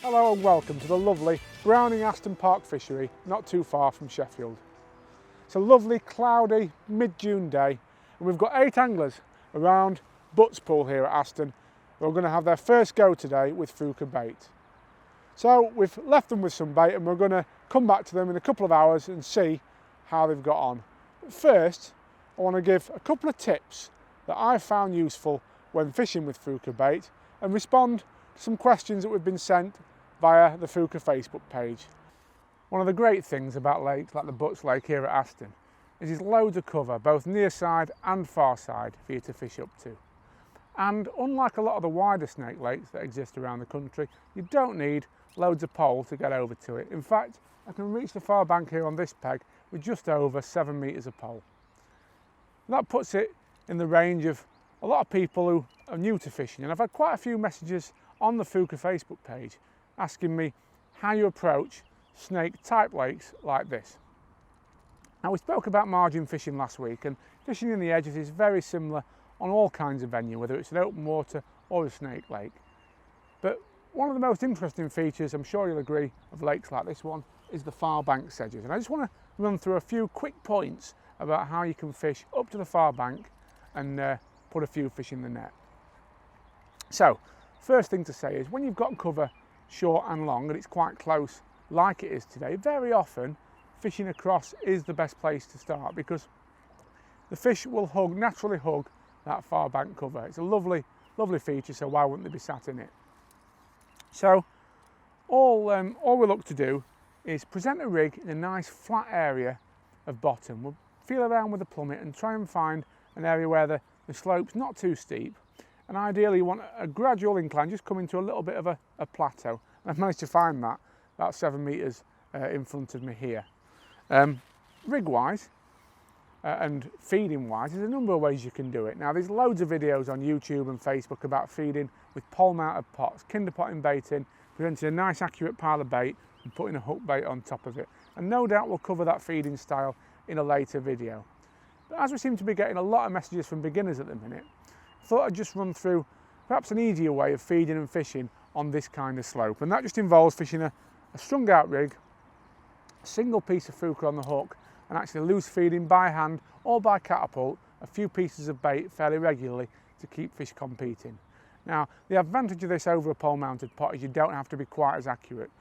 Hello and welcome to the lovely Browning Aston Park Fishery, not too far from Sheffield. It's a lovely cloudy mid-June day and we've got 8 anglers around Butts Pool here at Aston who are going to have their first go today with Fjuka Bait. So we've left them with some bait and we're going to come back to them in a couple of hours and see how they've got on. But first, I want to give a couple of tips that I've found useful when fishing with Fjuka Bait and respond to some questions that we've been sent via the Fjuka Facebook page. One of the great things about lakes like the Butts Lake here at Aston is there's loads of cover, both near side and far side, for you to fish up to. And unlike a lot of the wider snake lakes that exist around the country, you don't need loads of pole to get over to it. In fact, I can reach the far bank here on this peg with just over 7 metres of pole. That puts it in the range of a lot of people who are new to fishing, and I've had quite a few messages on the Fjuka Facebook page asking me how you approach snake type lakes like this. Now, we spoke about margin fishing last week, and fishing in the edges is very similar on all kinds of venue, whether it's an open water or a snake lake. But one of the most interesting features, I'm sure you'll agree, of lakes like this one is the far bank sedges. And I just want to run through a few quick points about how you can fish up to the far bank and put a few fish in the net. So, first thing to say is when you've got cover short and long and it's quite close like it is today, very often fishing across is the best place to start because the fish will naturally hug that far bank cover. It's a lovely feature, so why wouldn't they be sat in it? So all we look to do is present a rig in a nice flat area of bottom. We'll feel around with the plummet and try and find an area where the slope's not too steep, and ideally you want a gradual incline, just coming to a little bit of a plateau. And I've managed to find that about 7 metres in front of me here. Rig wise and feeding wise, there's a number of ways you can do it. Now, there's loads of videos on YouTube and Facebook about feeding with pole mounted pots, kinder potting bait in, presenting a nice accurate pile of bait and putting a hook bait on top of it. And no doubt we'll cover that feeding style in a later video. But as we seem to be getting a lot of messages from beginners at the minute, I thought I'd just run through perhaps an easier way of feeding and fishing on this kind of slope. And that just involves fishing a strung out rig, a single piece of Fjuka on the hook, and actually loose feeding by hand or by catapult a few pieces of bait fairly regularly to keep fish competing. Now, the advantage of this over a pole mounted pot is you don't have to be quite as accurate.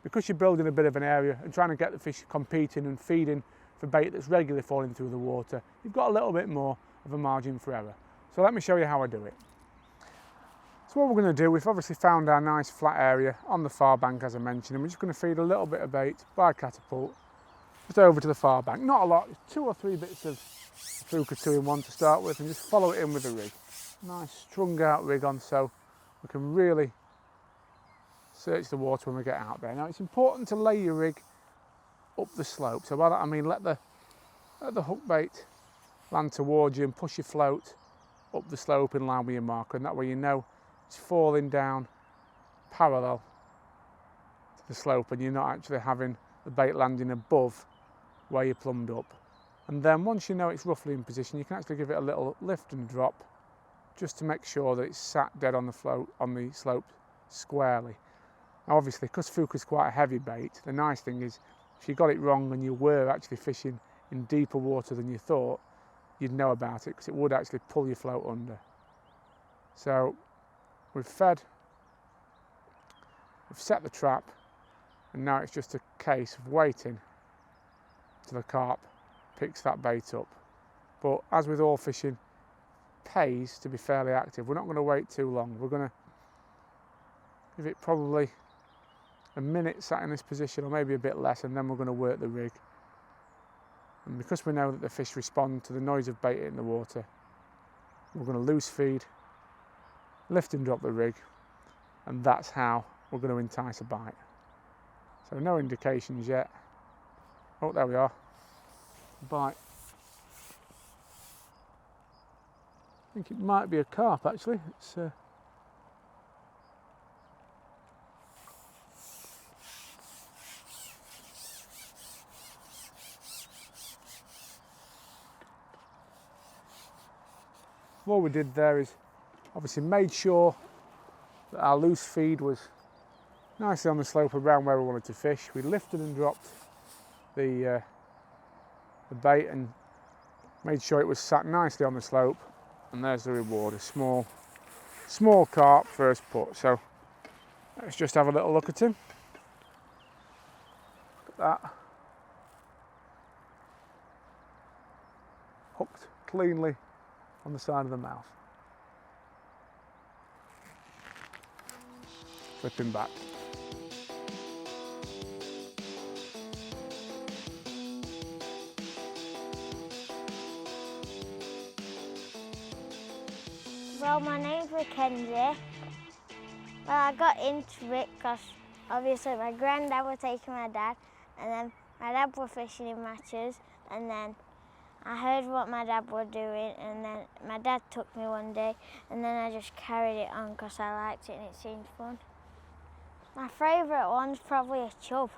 Because you're building a bit of an area and trying to get the fish competing and feeding for bait that's regularly falling through the water, you've got a little bit more of a margin for error. So let me show you how I do it. So what we're going to do, we've obviously found our nice flat area on the far bank as I mentioned, and we're just going to feed a little bit of bait by catapult just over to the far bank. Not a lot, 2 or 3 bits of Fjuka 2-in-1 to start with, and just follow it in with a rig. Nice strung out rig on so we can really search the water when we get out there. Now, it's important to lay your rig up the slope. So by that I mean let the hook bait land towards you and push your float up the slope in line with your marker, and that way you know it's falling down parallel to the slope and you're not actually having the bait landing above where you plumbed up. And then once you know it's roughly in position, you can actually give it a little lift and drop just to make sure that it's sat dead on the slope squarely. Now obviously, because Fjuka is quite a heavy bait, the nice thing is if you got it wrong and you were actually fishing in deeper water than you thought, you'd know about it because it would actually pull your float under. So we've fed, we've set the trap, and now it's just a case of waiting till the carp picks that bait up. But as with all fishing, pays to be fairly active. We're not going to wait too long. We're going to give it probably a minute sat in this position, or maybe a bit less, and then we're going to work the rig. And because we know that the fish respond to the noise of bait in the water, we're going to loose feed, lift and drop the rig, and that's how we're going to entice a bite. So no indications yet. Oh, there we are. Bite. I think it might be a carp actually. It's what we did there is obviously made sure that our loose feed was nicely on the slope around where we wanted to fish. We lifted and dropped the bait and made sure it was sat nicely on the slope, and there's the reward, a small carp first put. So let's just have a little look at him. Look at that. Hooked cleanly on the side of the mouth. Flipping back. Well, my name's Mackenzie. Well, I got into it because obviously my granddad was taking my dad, and then my dad was fishing in matches, and then I heard what my dad was doing, and then my dad took me one day, and then I just carried it on because I liked it and it seemed fun. My favourite one's probably a chub,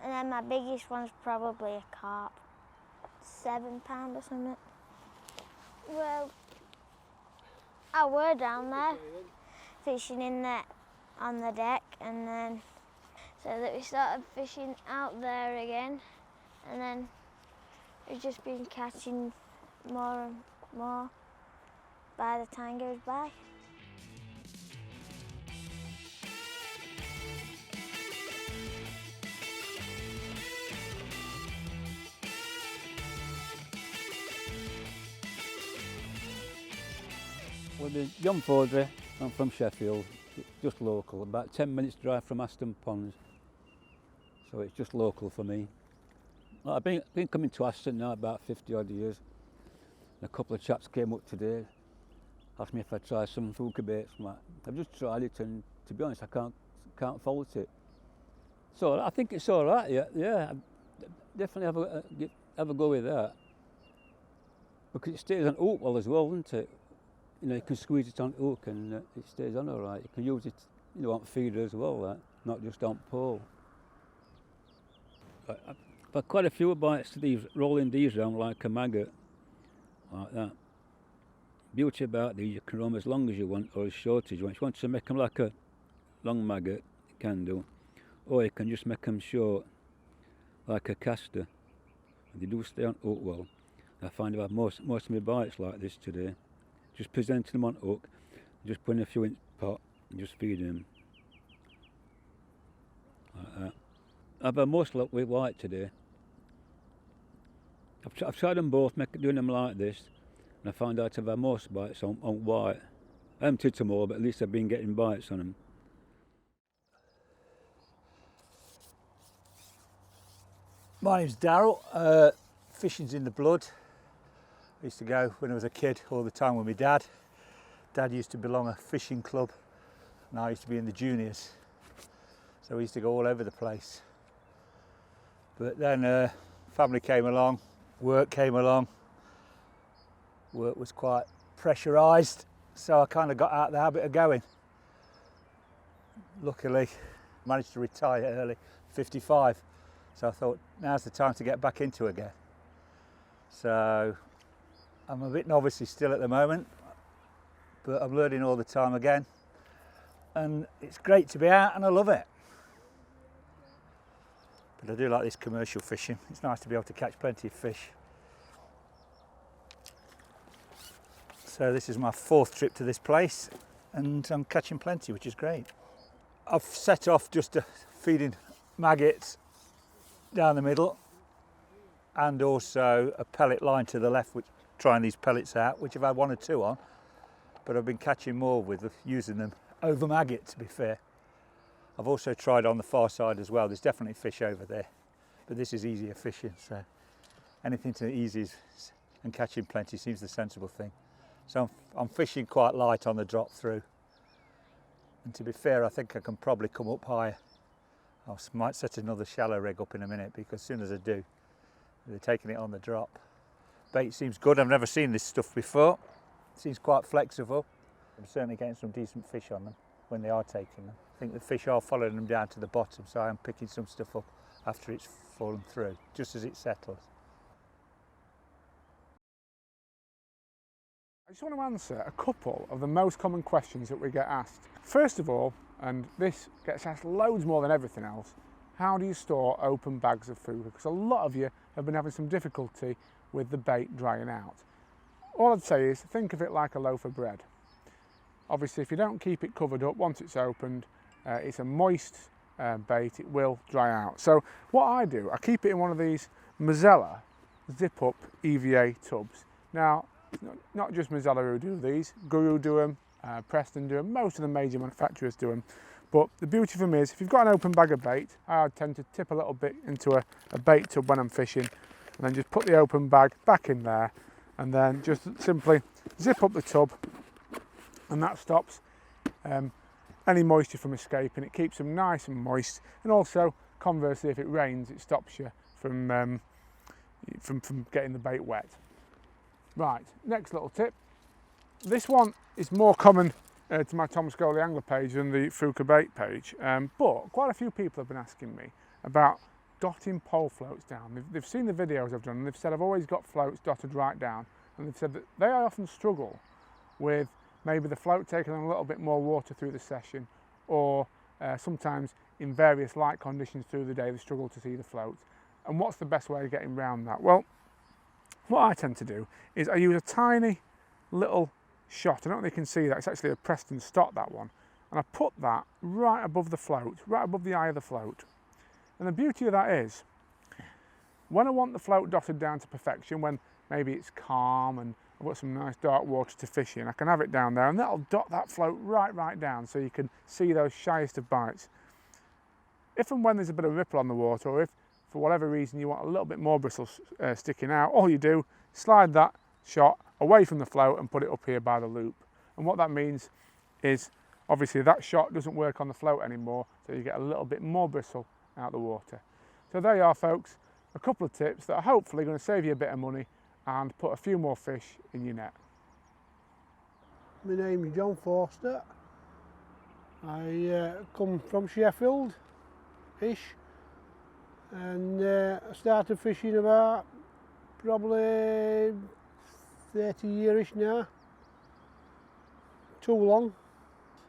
and then my biggest one's probably a carp, £7 or something. Well, I were down there fishing in there on the deck, and then so that we started fishing out there again, and then we've just been catching more and more by the time goes by. Well, the John Fordry, I'm from Sheffield, just local, about 10 minutes drive from Aston Ponds, so it's just local for me. Well, I've been coming to Aston now about 50 odd years, and a couple of chaps came up today, asked me if I'd try some Fjuka Baits. I've just tried it, and to be honest, I can't fault it. So I think it's all right, yeah, definitely have a go with that, because it stays on hook well as well, doesn't it? You know, you can squeeze it on hook and it stays on all right. You can use it, you know, on feeder as well, not just on pole. I've had quite a few bites to these, rolling these around like a maggot, like that. Beauty about these, you can roam as long as you want or as short as you want. If you want to make them like a long maggot, you can do. Or you can just make them short, like a caster. And they do stay on hook well. I find I've had most of my bites like this today. Just presenting them on hook, just putting a few in the pot and just feeding them. Like that. I've had most luck with white today. I've tried them both, doing them like this, and I found out I've had most bites on white. I haven't touched them all, but at least I've been getting bites on them. My name's Darryl. Fishing's in the blood. I used to go when I was a kid all the time with my dad. Dad used to belong a fishing club, and I used to be in the juniors. So we used to go all over the place. But then family came along, work came along. Work was quite pressurised, so I kind of got out of the habit of going. Luckily, managed to retire early, 55. So I thought, now's the time to get back into it again. So I'm a bit novice still at the moment, but I'm learning all the time again. And it's great to be out and I love it. But I do like this commercial fishing. It's nice to be able to catch plenty of fish. So this is my 4th trip to this place and I'm catching plenty, which is great. I've set off just feeding maggots down the middle, and also a pellet line to the left, which trying these pellets out, which I've had 1 or 2 on, but I've been catching more with using them over maggot, to be fair. I've also tried on the far side as well. There's definitely fish over there, but this is easier fishing, so anything to easy and catching plenty seems the sensible thing. So I'm fishing quite light on the drop through, and to be fair, I think I can probably come up higher. I might set another shallow rig up in a minute, because as soon as I do, they're taking it on the drop. Bait seems good. I've never seen this stuff before. It seems quite flexible. I'm certainly getting some decent fish on them when they are taking them. I think the fish are following them down to the bottom, so I am picking some stuff up after it's fallen through, just as it settles. I just want to answer a couple of the most common questions that we get asked. First of all, and this gets asked loads more than everything else. How do you store open bags of Fjuka? Because a lot of you have been having some difficulty with the bait drying out. All I'd say is think of it like a loaf of bread. Obviously, if you don't keep it covered up once it's opened, it's a moist bait, it will dry out. So what I do, I keep it in one of these Mozilla zip-up EVA tubs. Now, not just Mozilla who do these, Guru do them, Preston do them, most of the major manufacturers do them. But the beauty of them is, if you've got an open bag of bait, I tend to tip a little bit into a bait tub when I'm fishing, and then just put the open bag back in there, and then just simply zip up the tub, and that stops any moisture from escaping. It keeps them nice and moist, and also conversely, if it rains, it stops you from getting the bait wet. Right, next little tip. This one is more common to my Tom Scully Angler page than the Fjuka Bait page, but quite a few people have been asking me about dotting pole floats down. They've seen the videos I've done, and they've said I've always got floats dotted right down, and they've said that they often struggle with maybe the float taking on a little bit more water through the session, or sometimes in various light conditions through the day they struggle to see the float. And what's the best way of getting around that? Well, what I tend to do is I use a tiny little shot. I don't think you can see that, it's actually a Preston stock, that one, and I put that right above the float, right above the eye of the float. And the beauty of that is, when I want the float dotted down to perfection, when maybe it's calm and I've got some nice dark water to fish in, I can have it down there, and that'll dot that float right down so you can see those shyest of bites. If and when there's a bit of ripple on the water, or if for whatever reason you want a little bit more bristles sticking out, all you do, slide that shot away from the float and put it up here by the loop. And what that means is, obviously that shot doesn't work on the float anymore, so you get a little bit more bristle out the water. So there you are, folks, a couple of tips that are hopefully going to save you a bit of money and put a few more fish in your net. My name is John Forster. I come from Sheffield-ish, and I started fishing about probably 30 years now. Too long.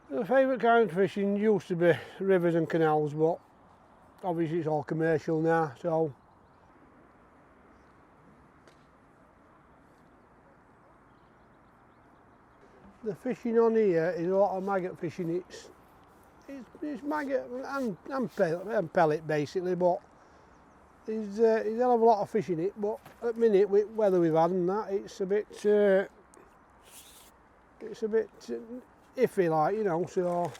The favourite kind of fishing used to be rivers and canals, but obviously it's all commercial now, so the fishing on here is a lot of maggot fishing. It's maggot and pellet basically, but there's a hell of a lot of fish in it. But at the minute, with weather we've had and that, it's a bit iffy, like, you know. So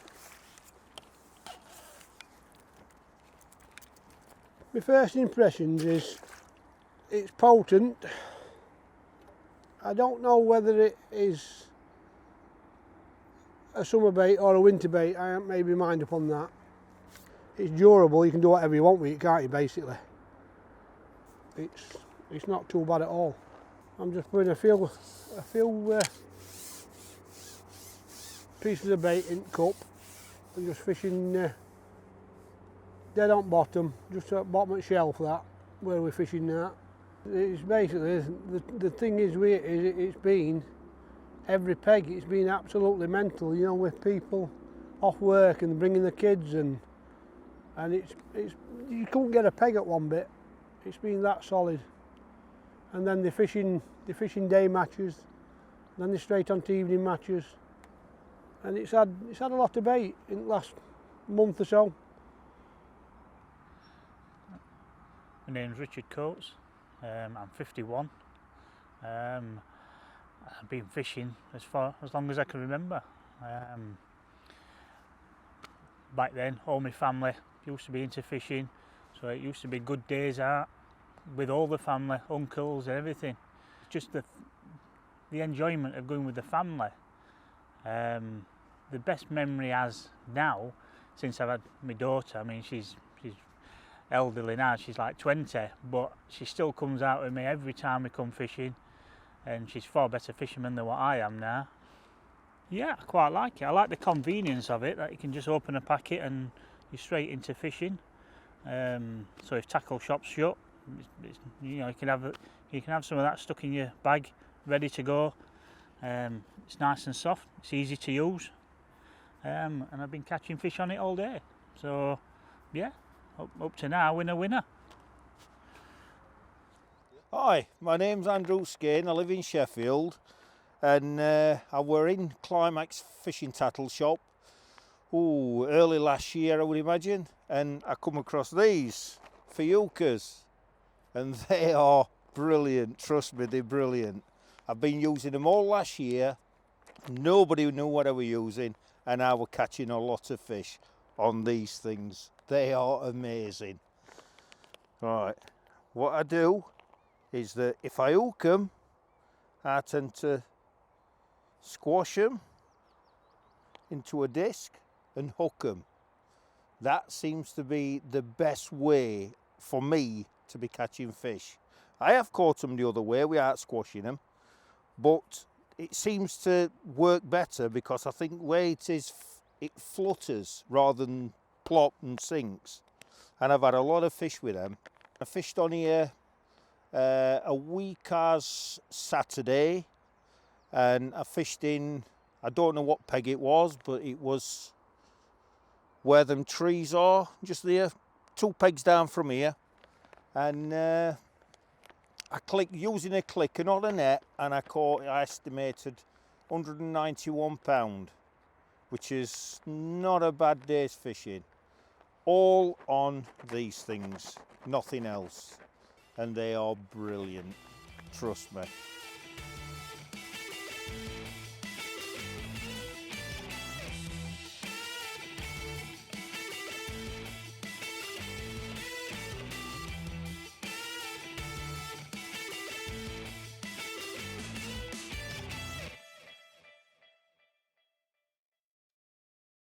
my first impressions is it's potent. I don't know whether it is a summer bait or a winter bait. I haven't made my mind up on that. It's durable, you can do whatever you want with it, can't you, basically? It's not too bad at all. I'm just putting a few pieces of bait in the cup and just fishing dead on bottom, just at bottom of the shelf, that, where we're fishing now. It's basically, the thing is with it, is it's been, every peg, it's been absolutely mental, you know, with people off work and bringing the kids, and it's you couldn't get a peg at one bit. It's been that solid. And then the fishing day matches, then they're straight on to evening matches, and it's had a lot of bait in the last month or so. My name's Richard Coates. I'm 51. I've been fishing as long as I can remember. Back then, all my family used to be into fishing, so it used to be good days out with all the family, uncles and everything. Just the enjoyment of going with the family. The best memory as now, since I've had my daughter, I mean she's elderly now, she's like 20, but she still comes out with me every time we come fishing, and she's far better fisherman than what I am now. Yeah, I quite like it. I like the convenience of it, that you can just open a packet and you're straight into fishing. So if tackle shop's shut, you know, you can have some of that stuck in your bag, ready to go. It's nice and soft. It's easy to use. and I've been catching fish on it all day. So yeah, up to now, winner. Hi, my name's Andrew Skane, I live in Sheffield, and I were in Climax Fishing Tackle Shop early last year, I would imagine, and I come across these Fjukas, and they are brilliant. Trust me, they're brilliant. I've been using them all last year. Nobody knew what I was using, and I was catching a lot of fish on these things. They are amazing. Right, what I do is that if I hook them, I tend to squash them into a disc and hook them. That seems to be the best way for me to be catching fish. I have caught them the other way without squashing them, but it seems to work better because I think where it is, it flutters rather than plop and sinks. And I've had a lot of fish with them. I fished on here a week as Saturday, and I fished in, I don't know what peg it was, but it was where them trees are, just there, 2 pegs down from here. And I clicked using a click and not a net, and I caught, I estimated 191 pound, which is not a bad day's fishing. All on these things, nothing else. And they are brilliant, trust me.